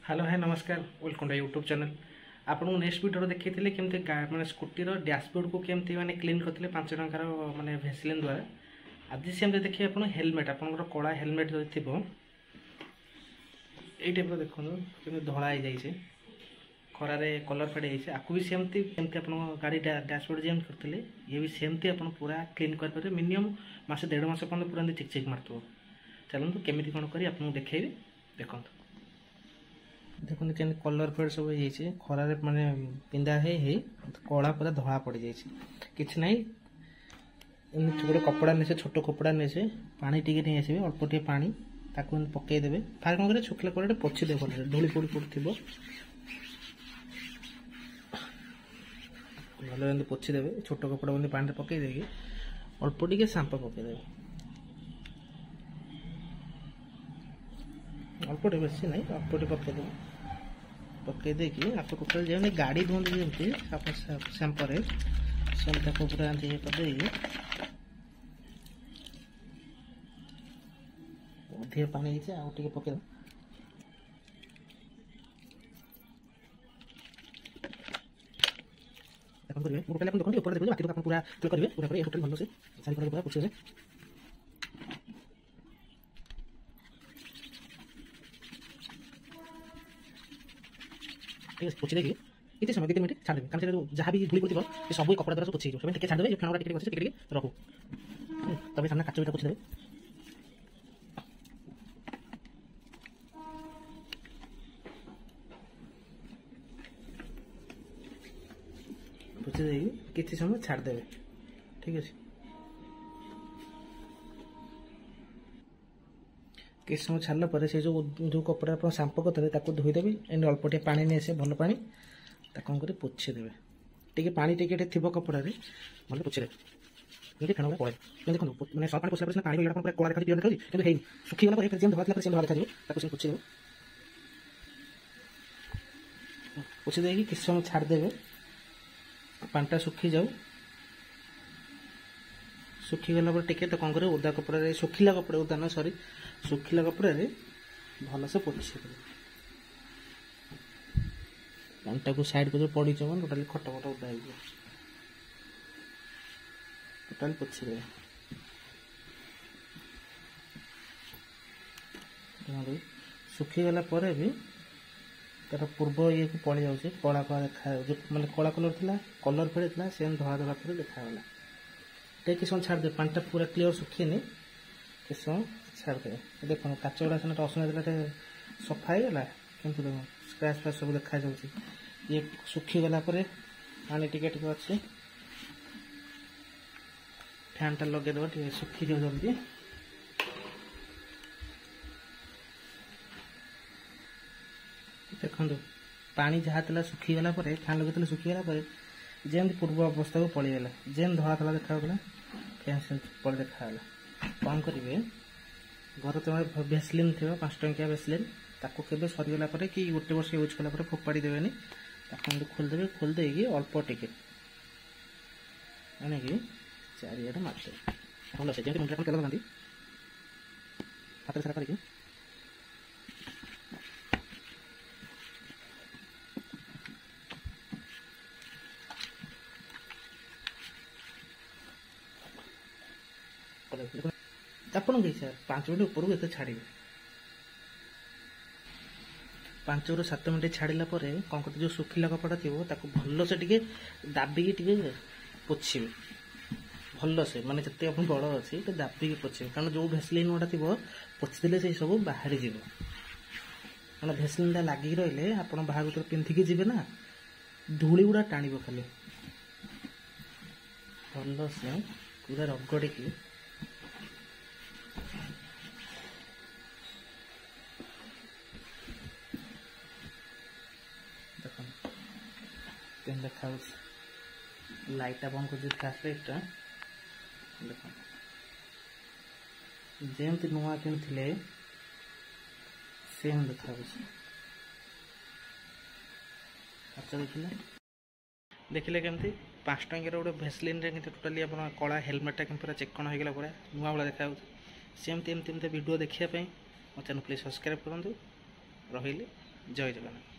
Hello hi नमस्कार welcome to YouTube channel. आपको next video देखी केमती माने स्कूटीर डैशबोर्ड को केमती माने क्लीन करते 5 टंकार माने भेसलिन द्वारा। आज सेमती देखिए आप हेलमेट आपंकर कला हेलमेट जो थी ये टाइप देखो केमी धड़ा हो जाए खरारे कलर फेड जाइए आपको भी सेमती केमती आप गाड़ी डैशबोर्ड जेम करते ये भी सेमती आप पूरा क्लीन करेंगे मिनिमम मसे 1.5 मास पर्यटन पूरा चिक चिक मारत। चलते केमी कौन कर आपको देखेबी देखो देखते के कलर फेड सब हो खरारे माने पिंधा है कला पूरा धड़ा पड़ जाए कि ना गोटे कपड़ा ने छोट कपड़ा ने पानी टी नहीं आसवे अल्प टे पानी ताकू पकईदे फार कौन कर शुखला कपड़ा पोछीदे भल धूली फूड़ी पड़े भल पोछीदे छोट कपड़ा पानी पकईदे अल्प टे सांप पकईदे अल्प टे बेस ना अल्प टे पकईदे पकईदे आपको टोटाल जमी गाड़ी धुंत जमी आप सांपरे सेमती आपको पूरा ये करदे अधिक पानी आउ टे पकईदे टोटाल देखते ऊपर देखिए बाकी पूरा करेंगे पूरा टोटाल भल से सारी पूरा पोछे ठीक है पोछी देखिए इतने समय 2-3 मिनट छाड़ देंगे कारण जहाँ भी धूली पड़े सब कपड़ा द्वारा सब पोछी टे छाड़ देंगे फेणा टे रखू तब सामने काच पोछी देवे पोछी देगी किसी समय छाड़ देवे ठीक है किस समय छाड़ला पर से जो कपड़ा आप सांप करते धोईदेवी एंड अल्प टे पानी नहीं आसे भल पानी कौन कर पोछीदेवे टे पानी टे थी कपड़ा भले पोछीदेवे फेण पड़े देखो मैंने सब पानी पोछला पानी पूरा कला देखा क्लियर देखा कि सुखीगला धोला से धोला देखा पोछीदेवे पोछी देगी किस समय छाड़देवे पानीटा सुखी जाऊ सुखीगला टे तो कौन कर ओदा कपड़ा सुखिला कपड़ा ओदा ना सॉरी सुखिला कपड़ा भल से पोछी पानीटा को साइड को जो पड़ी टोटाली खट खट ओदा हो टोटाल पोछी दे सुखीगला भी तार पूर्व ये को पड़ जाऊँगी कला कला देखा जो मैंने कला कलर थी कलर फेड था से धड़ा धड़ा पर देखागला टे समय छाड़दे पानीटा पूरा क्लीयर सुखीनी कि समय छाड़दे देखो काच गुड़ा से असना सफा होगा किंतु देखो स्क्रैच फ्रैच सब देखा ये सुखीगला पानी टिके टिके अच्छे फैन टा लगेदेव टे सुखी जाओ जल्दी देखो पानी जहाँ था सुखीगला फैन लगे सुखीगला जेम पूर्व अवस्था को पड़गला जेम धड़ा धड़ा देखागला फैन से पड़ देखागला कौन करेंगे घर तुम भेसलिन थी 5 टंकिया भेसलिन ताको केबे सरीगला कि गोटे वर्ष यूज कला फोपाड़ी देवेनि खोलदेवे खोलदे अल्प टिके आने चारिआडे मारदेवे भल से जमी मुंडा तेल लगाती हाथ सारा करके ଆପଣ सर 5 मिनट ऊपर को छाड़े 5 ରୁ 7 मिनट छाड़ा कौन करते जो सुखिला कपड़ा थी भल से टे दाबिकी टे पोछे भल से माने जिते आप बड़ अच्छे तो दाबिकी पोछे कारण जो भेसलिन गुड़ा थी पोछीदे से सब बाहरी जीव कारण भेसलिन लगिक रही आप बाहर भर पिंधिकी जी ना धूली गुड़ा टाण खाली भल से पूरा रगड़िकी देखा लाइटा बंद कर फ्लैश लाइटा देख जमी नुआ किनी सेम देखा देखिले देखिले केमती 5 टंकिया गोटे भेसलिन टोटाली आप कला हेलमेटा के पूरा चेकण होगा पूरा नुआ भाया देखा सेमती एमती वीडियो देखापी मो चैनल प्लीज सब्सक्राइब करूँ रही। ଜୟ ଜଗନ୍ନାଥ।